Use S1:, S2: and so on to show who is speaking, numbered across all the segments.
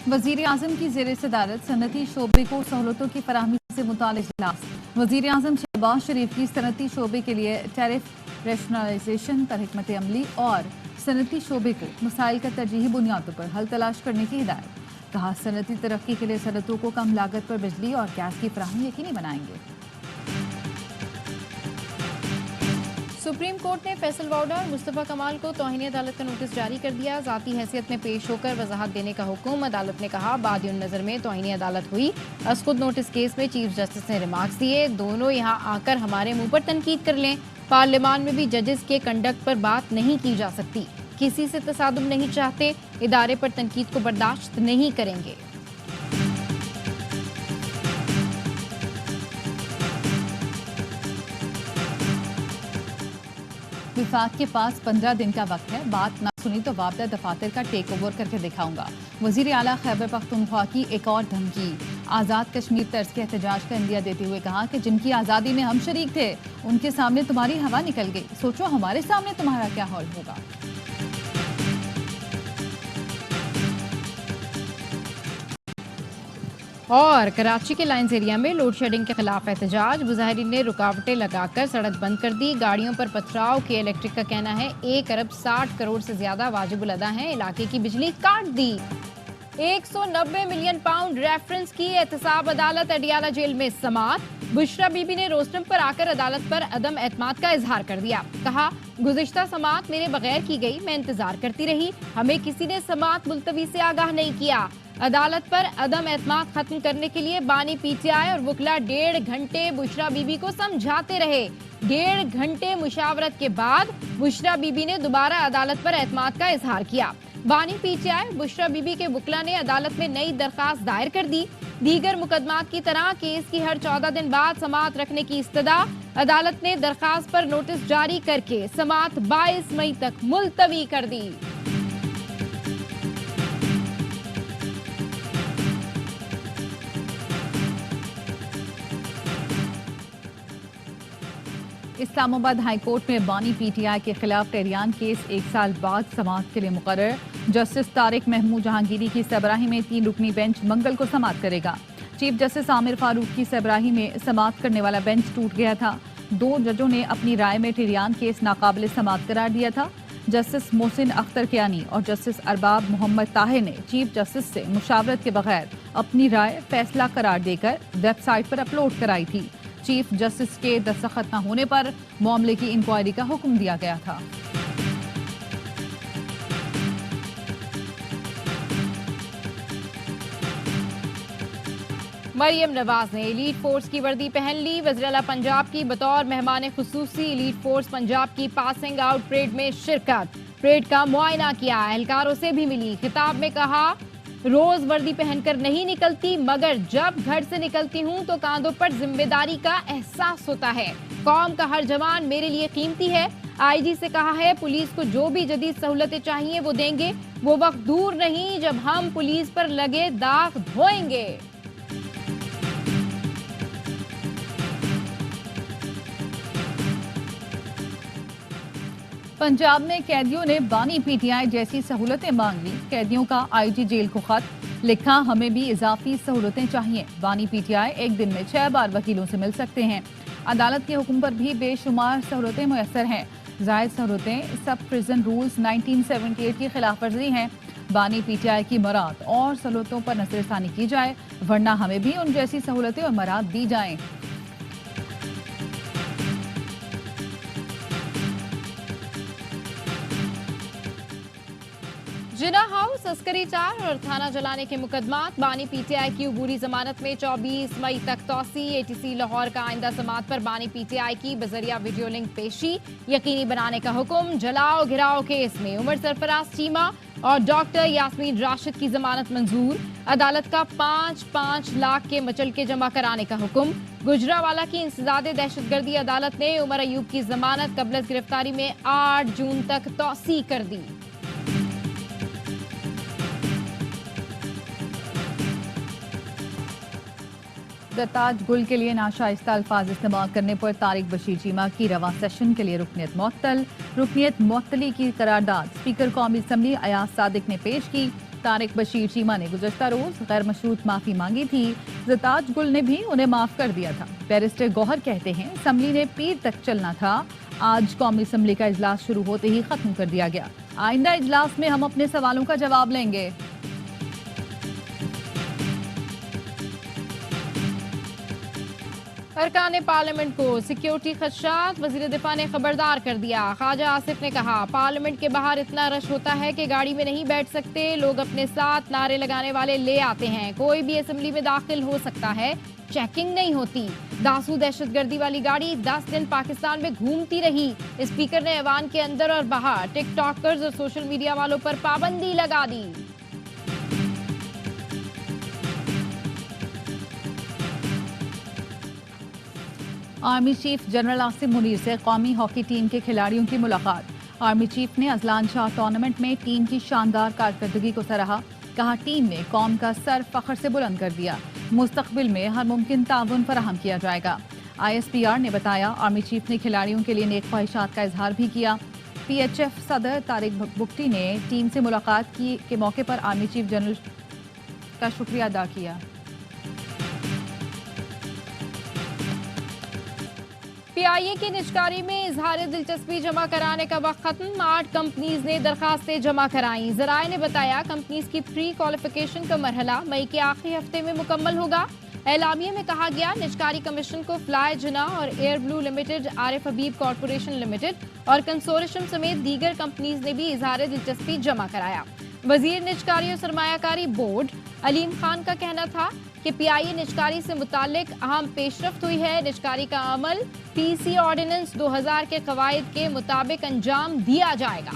S1: वजीर आजम की जेर सदारत सनती शोबे को सहूलतों की फराहमी से मुताल्लिक इजलास। वजीर आजम शहबाज शरीफ की सनती शोबे के लिए टैरिफ रेशनलाइजेशन पर हिकमत अमली और सनती शोबे को मसाइल का तरजीही बुनियादों पर हल तलाश करने की हिदायत। कहा, सनती तरक्की के लिए सनतों को कम लागत पर बिजली और गैस की फराहमी यकीनी बनाएंगे।
S2: सुप्रीम कोर्ट ने फैसल वाउडा और मुस्तफ़ा कमाल को तौहीन अदालत का नोटिस जारी कर दिया। ज़ाती हैसियत में पेश होकर वजाहत देने का हुक्म। अदालत ने कहा, बादियुन नज़र में तौहीन अदालत हुई। असखुद नोटिस केस में चीफ जस्टिस ने रिमार्क्स दिए, दोनों यहाँ आकर हमारे मुंह पर तनकीद कर लें। पार्लियामान में भी जजेस के कंडक्ट पर बात नहीं की जा सकती। किसी से तसादुम नहीं चाहते, इदारे पर तनकीद को बर्दाश्त नहीं करेंगे।
S1: विफाक के पास 15 दिन का वक्त है, बात ना सुनी तो वापदा दफातर का टेक ओवर करके दिखाऊंगा। वजीर आला खैबर पख्तूनख्वा की एक और धमकी। आज़ाद कश्मीर तर्ज के एहतजाज का इंदिया देते हुए कहा कि जिनकी आज़ादी में हम शरीक थे उनके सामने तुम्हारी हवा निकल गई, सोचो हमारे सामने तुम्हारा क्या हाल होगा।
S2: और कराची के लाइंस एरिया में लोड शेडिंग के खिलाफ एहतजाज। मुजाहिरीन ने रुकावटें लगाकर सड़क बंद कर दी। गाड़ियों पर पथराव के इलेक्ट्रिक का कहना है 1 अरब 60 करोड़ से ज्यादा वाजिबुल अदा है। इलाके की बिजली काट दी। 190 मिलियन पाउंड रेफरेंस की एहतसाब अदालत अडियाला जेल में समाअत। बुशरा बीबी ने रोस्टम पर आकर अदालत पर अदम एतमाद का इजहार कर दिया। कहा, गुज़िश्ता समाअत मेरे बगैर की गई, मैं इंतजार करती रही, हमें किसी ने समाअत मुलतवी से आगाह नहीं किया। अदालत पर अदम एतमाद खत्म करने के लिए बानी पीटीआई और वकला 1.5 घंटे बुशरा बीबी को समझाते रहे। 1.5 घंटे मुशावरत के बाद बुशरा बीबी ने दोबारा अदालत पर एतमाद का इजहार किया। बानी पीटीआई बुशरा बीबी के वकला ने अदालत में नई दरखास्त दायर कर दी। दीगर मुकदमात की तरह केस की हर 14 दिन बाद समाअत रखने की इस्तदा। अदालत ने दरखास्त पर नोटिस जारी करके समाअत 22 मई तक मुलतवी कर दी।
S1: इस्लामाबाद हाई कोर्ट में बानी पीटीआई के खिलाफ टेरियान केस 1 साल बाद समाअत के लिए मुकर्रर। जस्टिस तारिक महमूद जहांगीरी की सरबराही में 3 रुकनी बेंच मंगल को समाअत करेगा। चीफ जस्टिस आमिर फारूक की सरबराही में समाअत करने वाला बेंच टूट गया था। 2 जजों ने अपनी राय में टेरियान केस नाकाबिल समाअत करार दिया था। जस्टिस मोहसिन अख्तर कियानी और जस्टिस अरबाब मोहम्मद ताहिर ने चीफ जस्टिस से मुशावरत के बगैर अपनी राय फैसला करार देकर वेबसाइट पर अपलोड कराई थी। चीफ जस्टिस के दस्तखत न होने पर मामले की इंक्वायरी का हुक्म दिया गया था।
S2: मरियम नवाज ने एलीट फोर्स की वर्दी पहन ली। वज़ीर आला पंजाब की बतौर मेहमान खुसूसी एलीट फोर्स पंजाब की पासिंग आउट परेड में शिरकत। परेड का मुआयना किया, एहलकारों से भी मिली। खिताब में कहा, रोज वर्दी पहनकर नहीं निकलती, मगर जब घर से निकलती हूँ तो कांधों पर जिम्मेदारी का एहसास होता है। कौम का हर जवान मेरे लिए कीमती है। आईजी से कहा है, पुलिस को जो भी जदीद सहूलतें चाहिए वो देंगे। वो वक्त दूर नहीं जब हम पुलिस पर लगे दाग धोएंगे।
S1: पंजाब में कैदियों ने बानी पीटीआई जैसी सहूलतें मांग ली। कैदियों का आईजी जेल को खत लिखा, हमें भी इजाफी सहूलतें चाहिए। बानी पीटीआई एक दिन में 6 बार वकीलों से मिल सकते हैं। अदालत के हुक्म पर भी बेशुमार सहूलतें मुयसर हैं। जायद सहूलतें सब प्रिजन रूल्स 1978 की खिलाफ वर्जी हैं। बानी पीटीआई की मराद और सहूलतों पर नजरसानी की जाए, वरना हमें भी उन जैसी सहूलतें और मराद दी जाएं।
S2: जिना हाउस, अस्करी 4 और थाना जलाने के मुकदमात। बानी पीटीआई की अबूरी जमानत में 24 मई तक तौसी। एटीसी लाहौर का आइंदा समाअत पर बानी पीटीआई की बजरिया वीडियो लिंक पेशी यकीनी बनाने का हुक्म। जलाओ घिराओ केस में उमर सरफराज चीमा और डॉक्टर यास्मीन राशिद की जमानत मंजूर। अदालत का 5-5 लाख के मचलके जमा कराने का हुक्म। गुजरावाला की इंसदादे दहशतगर्दी अदालत ने उमर अयूब की जमानत कबल गिरफ्तारी में 8 जून तक तौसी कर दी।
S1: दत्ताज गुल के लिए नाशाइस्ता अल्फाज इस्तेमाल करने पर तारिक बशीर चीमा की रवा सेशन के लिए रुकनियत मुअत्तल। रुकनियत मुअत्तली की करारदाद स्पीकर कौमी असम्बली अयाज सादिक ने पेश की। तारिक बशीर चीमा ने गुज़श्ता रोज गैर मशरूत माफी मांगी थी। ज़ताज गुल ने भी उन्हें माफ कर दिया था। बैरिस्टर गौहर कहते हैं असम्बली ने पीर तक चलना था। आज कौमी असम्बली का इजलास शुरू होते ही खत्म कर दिया गया। आइंदा इजलास में हम अपने सवालों का जवाब लेंगे।
S2: अरकान पार्लियामेंट को सिक्योरिटी खदशात, वजीर दिफा ने खबरदार कर दिया। ख्वाजा आसिफ ने कहा पार्लियामेंट के बाहर इतना रश होता है कि गाड़ी में नहीं बैठ सकते, लोग अपने साथ नारे लगाने वाले ले आते हैं, कोई भी असेंबली में दाखिल हो सकता है, चेकिंग नहीं होती। दासू दहशतगर्दी वाली गाड़ी 10 दिन पाकिस्तान में घूमती रही। स्पीकर ने ऐवान के अंदर और बाहर टिकटॉकर्स और सोशल मीडिया वालों पर पाबंदी लगा दी।
S1: Army chief general Asim Munir से कौमी हॉकी टीम के खिलाड़ियों की मुलाकात। आर्मी चीफ ने अजलान शाह टूर्नामेंट में टीम की शानदार कारकर्दगी को सराहा। कहा टीम ने कौम का सर फख्र से बुलंद कर दिया। मुस्तकबिल में हर मुमकिन ताउन फराहम किया जाएगा। ISPR ने बताया आर्मी चीफ ने खिलाड़ियों के लिए नेक ख्वाहिशात का इजहार भी किया। PHF सदर तारिक बुगटी ने टीम से मुलाकात के मौके पर आर्मी चीफ जनरल का शुक्रिया अदा किया।
S2: PIA की निजकारी में इजहार दिलचस्पी जमा कराने का वक्त खत्म। 8 कंपनीज ने दरखास्तें जमा कराई। जराए ने बताया कंपनीज की प्री क्वालिफिकेशन का मरहला मई के आखिरी हफ्ते में मुकम्मल होगा। एलामिया में कहा गया निजकारी कमीशन को फ्लाई जिना और एयर ब्लू लिमिटेड, आरिफ हबीब कॉरपोरेशन लिमिटेड और कंसोर्शियम समेत दीगर कंपनीज ने भी इजहार दिलचस्पी जमा कराया। वजीर निजकारी और सरमायाकारी बोर्ड अलीम खान का कहना था कि PIA निजकारी से मुतालिक अहम पेशरफ्त हुई है। निजकारी का अमल PC ऑर्डिनेंस 2000 के कवायद के मुताबिक अंजाम दिया जाएगा।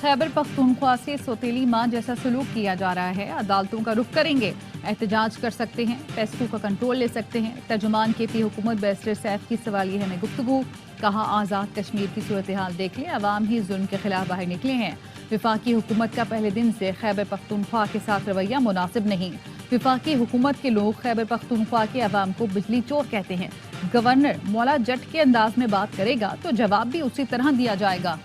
S1: खैबर पख्तूनख्वा से सौतेली मां जैसा सलूक किया जा रहा है। अदालतों का रुख करेंगे, एहतजाज कर सकते हैं, पेस्को का कंट्रोल ले सकते हैं। तर्जुमान KP हुकूमत बैरिस्टर सैफ की सवालिया में गुफ्तगू। कहा आज़ाद कश्मीर की सूरत हाल देख लें, अवाम ही जुल्म के खिलाफ बाहर निकले हैं। विफाकी हुकूमत का पहले दिन से खैबर पख्तूनख्वा के साथ रवैया मुनासिब नहीं। विफाकी हुकूमत के लोग खैबर पख्तूनख्वा के अवाम को बिजली चोर कहते हैं। गवर्नर मौला जट के अंदाज में बात करेगा तो जवाब भी उसी तरह दिया जाएगा।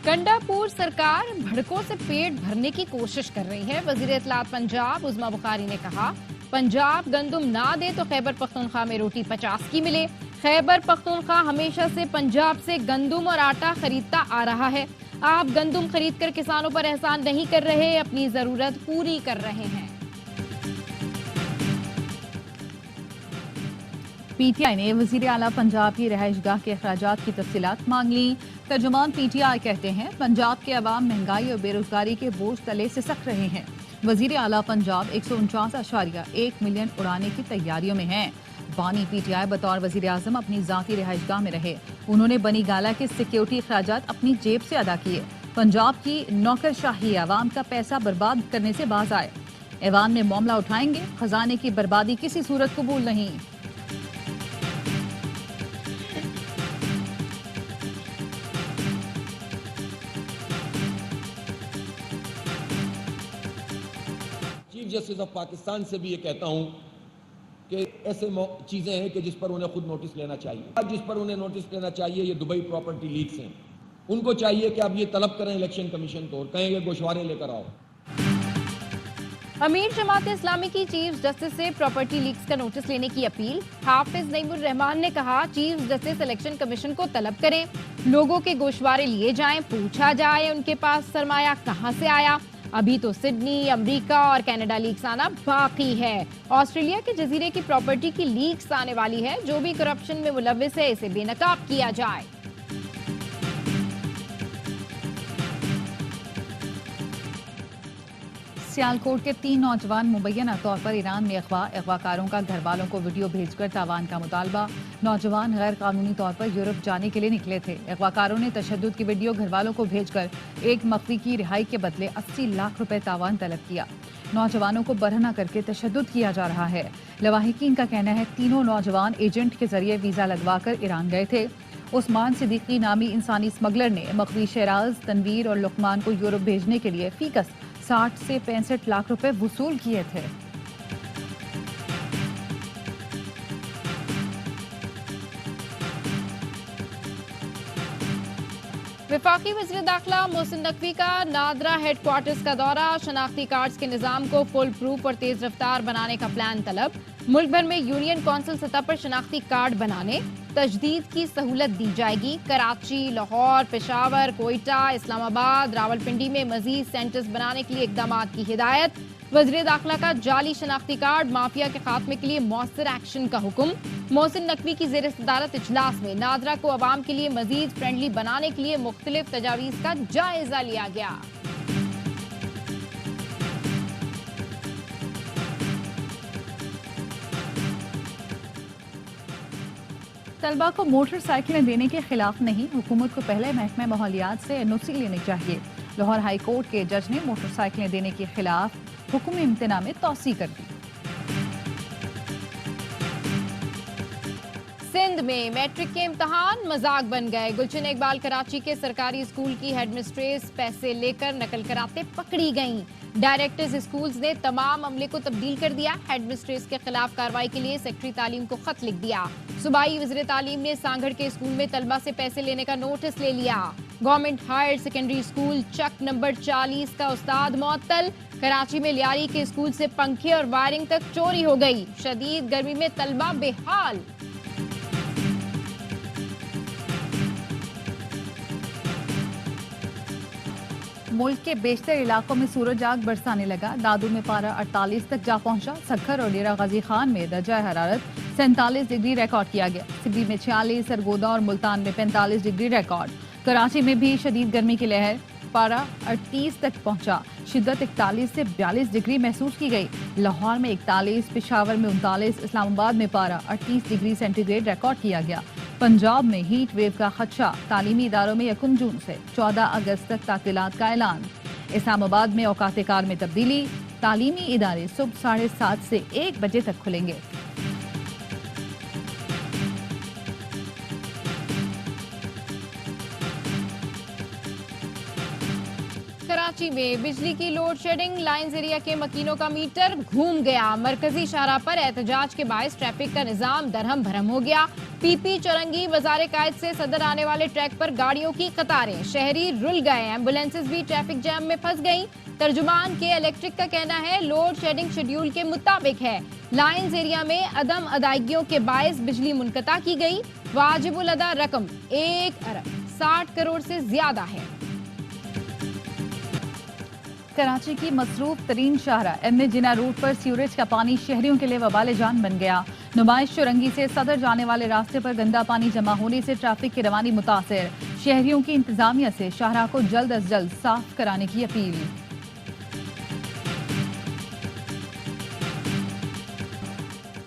S2: गंडापुर सरकार भड़कों से पेट भरने की कोशिश कर रही है। वजीर इत्तलात पंजाब उज़मा बुखारी ने कहा पंजाब गंदुम ना दे तो खैबर पख्तूनख्वा में रोटी 50 की मिले। खैबर पख्तूनख्वा हमेशा से पंजाब से गंदुम और आटा खरीदता आ रहा है। आप गंदुम खरीद कर किसानों पर एहसान नहीं कर रहे, अपनी जरूरत पूरी कर रहे हैं।
S1: PTI ने वजीर आला पंजाब की रहायशगाह के अखराजात की तफसीलात मांग ली। तर्जुमान PTI कहते हैं पंजाब के अवाम महंगाई और बेरोजगारी के बोझ तले से सक रहे हैं। वजीर आला पंजाब 149.1 मिलियन उड़ाने की तैयारियों में हैं। बानी PTI बतौर वजीर आजम अपनी जाती रहायशगाह में रहे। उन्होंने बनी गाला के सिक्योरिटी अखराजात अपनी जेब से अदा किए। पंजाब की नौकरशाही अवाम का पैसा बर्बाद करने से बाज आए। ऐवान में मामला उठाएंगे, खजाने की बर्बादी किसी सूरत कबूल नहीं।
S3: जस्टिस ऑफ पाकिस्तान से भी ये कहता हूं कि ऐसे चीजें हैं कि जिस पर उन्हें खुद नोटिस लेना चाहिए। जिस पर उन्हें नोटिस लेना चाहिए ये दुबई प्रॉपर्टी लीक्स हैं। उनको चाहिए कि आप ये तलब करें इलेक्शन कमीशन को और कहें ये गोशवारे लेकर आओ।
S2: अमीर जमात इस्लामी की चीफ जस्टिस से प्रॉपर्टी लीक्स का नोटिस लेने की अपील। हाफिज नईमुर रहमान ने कहा चीफ जस्टिस इलेक्शन कमीशन को तलब करें, लोगों के गोशवारे लिए जाएं, पूछा जाए उनके पास सरमाया कहां से आया। अभी तो सिडनी, अमेरिका और कनाडा लीक्स आना बाकी है। ऑस्ट्रेलिया के जजीरे की प्रॉपर्टी की लीक्स आने वाली है। जो भी करप्शन में मुलव्विस है इसे बेनकाब किया जाए।
S1: सियालकोट के 3 नौजवान मुबैना तौर पर ईरान में अगवाकारों का घर वालों को वीडियो भेजकर तावान का मुतालबा। नौजवान गैर कानूनी तौर पर यूरोप जाने के लिए निकले थे। अगवाकारों ने तशद्दुद की वीडियो घर वालों को भेजकर एक मख्फी की रिहाई के बदले 80 लाख रुपए तावान तलब किया। नौजवानों को बरहना करके तशद्दुद किया जा रहा है। लवाहिकीन का कहना है तीनों नौजवान एजेंट के जरिए वीजा लगवाकर ईरान गए थे। उस्मान सिद्दीकी नामी इंसानी स्मगलर ने मख्फी शहराज, तनवीर और लुकमान को यूरोप भेजने के लिए फीकस 60 से 65 लाख रुपए वसूल किए थे।
S2: वफाकी वज़ीर दाखिला मोहसिन नकवी का नादरा हेडक्वार्टर्स का दौरा, शनाख्ती कार्ड्स के निज़ाम को फुल प्रूफ और तेज रफ्तार बनाने का प्लान तलब। मुल्क भर में यूनियन कौंसिल सतह पर शनाख्ती कार्ड बनाने तजदीद की सहूलत दी जाएगी। कराची, लाहौर, पेशावर, कोयटा, इस्लामाबाद, रावलपिंडी में मजीद सेंटर्स बनाने के लिए इकदाम की हिदायत। वज़ीर दाखिला का जाली शनाख्ती कार्ड माफिया के खात्मे के लिए मौसर एक्शन का हुक्म। मोहसिन नकवी की ज़ेर सदारत इजलास में नादरा को अवाम के लिए मजीद फ्रेंडली बनाने के लिए मुख्तलिफ तजावीज़ का जायजा लिया गया।
S1: तलबा को मोटरसाइकिलें देने के खिलाफ नहीं, हुकूमत को पहले महकमा माहौलियात से एनओसी लेनी चाहिए। लाहौर हाई कोर्ट के जज ने मोटरसाइकिलें देने के खिलाफ हुक्म इम्तना में तौसी कर दी।
S2: सिंध में मैट्रिक के इम्तहान मजाक बन गए। गुलशन इकबाल कराची के सरकारी स्कूल की हेडमिस्ट्रेस पैसे लेकर नकल कराते पकड़ी गईं। डायरेक्टर्स स्कूल्स ने तमाम अमले को तब्दील कर दिया। हेडमिस्ट्रेस के खिलाफ कार्रवाई के लिए सेक्रेटरी तालीम को खत लिख दिया। सूबाई वज़ीर तालीम ने सांगड़ के स्कूल में तलबा से पैसे लेने का नोटिस ले लिया। गवर्नमेंट हायर सेकेंडरी स्कूल चक नंबर 40 का उस्ताद मुअत्तल। कराची में लियारी के स्कूल से पंखे और वायरिंग तक चोरी हो गई। शदीद गर्मी में तलबा बेहाल।
S1: मुल्क के बेशतर इलाकों में सूरज आग बरसाने लगा। दादू में पारा 48 तक जा पहुंचा। सखर और डेरा गाजी खान में दर्जा हरारत 47 डिग्री रिकॉर्ड किया गया। सिबी में 46, सरगोदा और मुल्तान में 45 डिग्री रिकॉर्ड। कराची में भी शदीद गर्मी की लहर, पारा 38 तक पहुंचा। शिद्दत 41 से 42 डिग्री महसूस की गई। लाहौर में 41, पेशावर में 39, इस्लामाबाद में पारा 38 डिग्री सेंटीग्रेड रिकॉर्ड किया गया। पंजाब में हीट वेव का खदशा, तालीमी इदारों में 1 जून से 14 अगस्त तक तातीलात का ऐलान। इस्लामाबाद में औकात कार में तब्दीली, तालीमी इदारे सुबह 7:30 से 1 बजे तक खुलेंगे।
S2: कराची में बिजली की लोड शेडिंग, लाइंस एरिया के मकीनों का मीटर घूम गया। मरकजी शाहराह पर एहतजाज के बायस ट्रैफिक का निजाम दरहम भरम हो गया। पीपी, चौरंगी, बाजार कायद से सदर आने वाले ट्रैक पर गाड़ियों की कतारें, शहरी रुल गए। एम्बुलेंसेज भी ट्रैफिक जैम में फंस गईं। तर्जुमान के इलेक्ट्रिक का कहना है लोड शेडिंग शेड्यूल के मुताबिक है। लाइंस एरिया में अदम अदायगियों के बायस बिजली मुनक़ता की गई। वाजिबुल अदा रकम 1 अरब 60 करोड़ से ज्यादा है।
S1: कराची की मसरूफ तरीन शाहराह एम ए जिना रूट पर सीवरेज का पानी शहरियों के लिए वबाल जान बन गया। नुमाइश चौरंगी से सदर जाने वाले रास्ते पर गंदा पानी जमा होने से ट्रैफिक की रवानी मुतासिर। शहरियों की इंतजामिया से शाहराह को जल्द अज जल्द साफ कराने की अपील।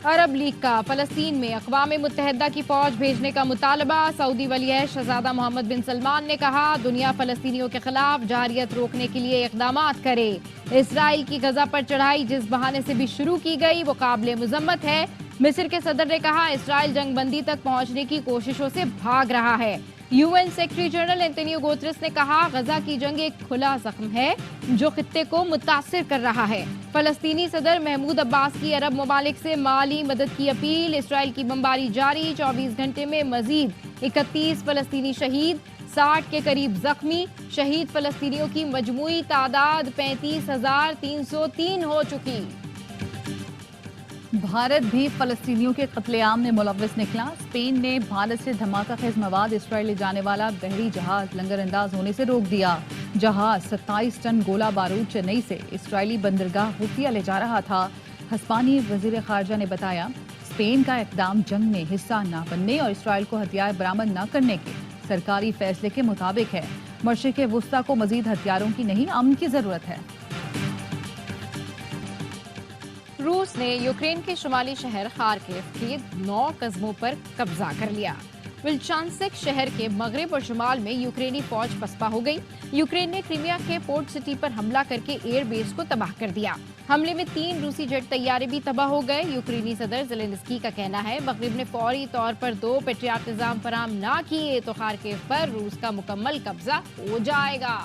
S2: अरब लीग का फलस्तीन में अक़वाम मुत्तहिदा की फौज भेजने का मुतालबा। सऊदी वली शहजादा मोहम्मद बिन सलमान ने कहा दुनिया फलस्तीनियों के खिलाफ जारियत रोकने के लिए इक़दामात करे। इसराइल की गजा पर चढ़ाई जिस बहाने से भी शुरू की गई वो काबिल मुज़म्मत है। मिस्र के सदर ने कहा इसराइल जंगबंदी तक पहुंचने की कोशिशों से भाग रहा है। UN secretary general Antonio Guterres ने कहा गजा की जंग एक खुला जख्म है जो खित्ते को मुतासिर कर रहा है। फलस्तीनी सदर महमूद अब्बास की अरब ममालिक से माली मदद की अपील। इसराइल की बमबारी जारी, 24 घंटे में मजीद 31 फलस्तीनी शहीद, 60 के करीब जख्मी। शहीद फलस्तीनियों की मजमूई तादाद 35,303 हो चुकी।
S1: भारत भी फलस्तीनियों के कत्लेआम में मुलव्वस निकला। स्पेन ने भारत से धमाका खेज मवाद इसराइल ले जाने वाला बहरी जहाज लंगर अंदाज होने से रोक दिया। जहाज 27 टन गोला बारूद चेन्नई से इसराइली बंदरगाह हुतिया ले जा रहा था। हिस्पानी वजीर खारजा ने बताया स्पेन का इकदाम जंग में हिस्सा न बनने और इसराइल को हथियार बरामद न करने के सरकारी फैसले के मुताबिक है। मशरिक़ वुस्ता को मजीद हथियारों की नहीं अमन की जरूरत है।
S2: रूस ने यूक्रेन के शुमाली शहर खार्किव के 9 कस्बों पर कब्जा कर लिया। विल्चांसिक शहर के मगरिब और शुमाल में यूक्रेनी फौज पसपा हो गई। यूक्रेन ने क्रीमिया के पोर्ट सिटी पर हमला करके एयरबेस को तबाह कर दिया। हमले में 3 रूसी जेट तैयारे भी तबाह हो गए। यूक्रेनी सदर ज़ेलेंस्की का कहना है मगरिब ने फौरी तौर पर 2 पेट्रियाट निज़ाम फराम ना किए तो खार्किव पर रूस का मुकम्मल कब्जा हो जाएगा।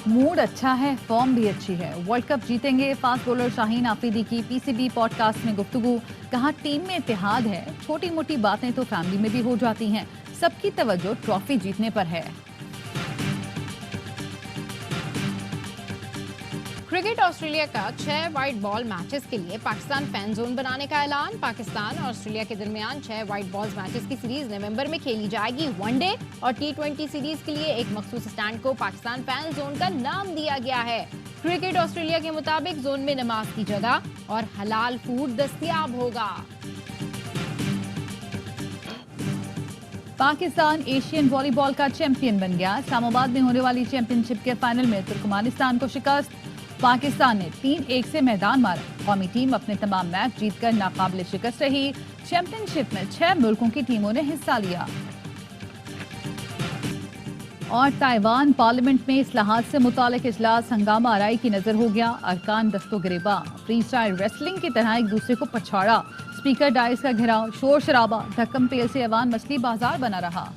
S1: मूड अच्छा है, फॉर्म भी अच्छी है, वर्ल्ड कप जीतेंगे। फास्ट बॉलर शाहीन आफरीदी की पीसीबी पॉडकास्ट में गुफ्तगू। कहा टीम में इत्तेहाद है, छोटी मोटी बातें तो फैमिली में भी हो जाती हैं, सबकी तवज्जो ट्रॉफी जीतने पर है।
S2: क्रिकेट ऑस्ट्रेलिया का 6 वाइट बॉल मैचेस के लिए पाकिस्तान फैन जोन बनाने का ऐलान। पाकिस्तान और ऑस्ट्रेलिया के दरमियान 6 वाइट बॉल मैचेस की सीरीज नवंबर में खेली जाएगी। वनडे और T20 सीरीज के लिए एक मखसूस स्टैंड को पाकिस्तान फैन जोन का नाम दिया गया है। क्रिकेट ऑस्ट्रेलिया के मुताबिक जोन में नमाज की जगह और हलाल फूड दस्तयाब होगा।
S1: पाकिस्तान एशियन वॉलीबॉल का चैंपियन बन गया। इस्लामाबाद में होने वाली चैंपियनशिप के फाइनल में तुर्कमानिस्तान को शिकस्त। पाकिस्तान ने 3-1 से मैदान मारा। कौमी टीम अपने तमाम मैच जीतकर नाकाबिल शिकस्त रही। चैंपियनशिप में 6 मुल्कों की टीमों ने हिस्सा लिया। और ताइवान पार्लियामेंट में इस्लाहात से मुतालिक इजलास हंगामा आराई की नजर हो गया। अरकान दस्तो गिरेबा, फ्री स्टाइल रेसलिंग की तरह एक दूसरे को पछाड़ा। स्पीकर डाइस का घेराव, शोर शराबा, धक्कम पेल से अवान मछली बाजार बना रहा।